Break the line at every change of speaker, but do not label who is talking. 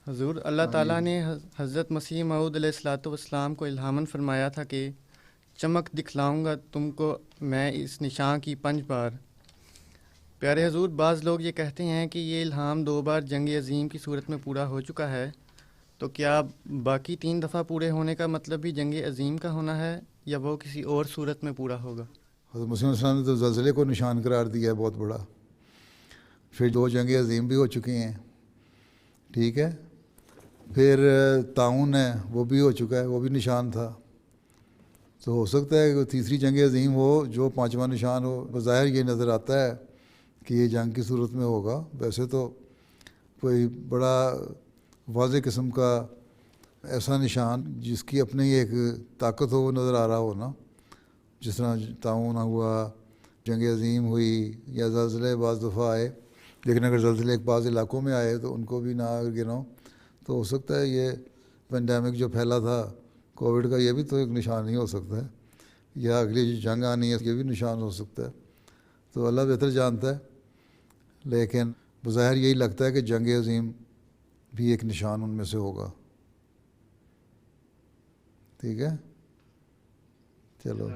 حضور اللہ تعالیٰ نے حضرت مسیح موعود علیہ الصلاۃ والسلام کو الہاماً فرمایا تھا کہ چمک دکھلاؤں گا تم کو میں اس نشان کی 5 بار۔ پیارے حضور، بعض لوگ یہ کہتے ہیں کہ یہ الہام 2 بار جنگ عظیم کی صورت میں پورا ہو چکا ہے، تو کیا باقی 3 دفعہ پورے ہونے کا مطلب بھی جنگ عظیم کا ہونا ہے یا وہ کسی اور صورت میں پورا ہوگا؟
حضرت مسیح علیہ السلام نے تو زلزلے کو نشان قرار دیا ہے بہت بڑا، پھر 2 جنگ عظیم بھی ہو چکی ہیں، ٹھیک ہے، پھر طاعون ہے وہ بھی ہو چکا ہے، وہ بھی نشان تھا، تو ہو سکتا ہے کہ تیسری جنگ عظیم ہو جو 5واں نشان ہو۔ بظاہر یہ نظر آتا ہے کہ یہ جنگ کی صورت میں ہوگا، ویسے تو کوئی بڑا واضح قسم کا ایسا نشان جس کی اپنی ایک طاقت ہو وہ نظر آ رہا ہو نا، جس طرح طاعون ہوا، جنگ عظیم ہوئی، یا زلزلے بعض دفعہ آئے، لیکن اگر زلزلے بعض علاقوں میں آئے تو ان کو بھی نہ گنو، تو ہو سکتا ہے یہ پینڈیمک جو پھیلا تھا کووڈ کا یہ بھی تو ایک نشان ہی ہو سکتا ہے، یا اگلی جو جنگ آنی ہے یہ بھی نشان ہو سکتا ہے، تو اللہ بہتر جانتا ہے، لیکن بظاہر یہی لگتا ہے کہ جنگ عظیم بھی ایک نشان ان میں سے ہوگا۔ ٹھیک ہے، چلو۔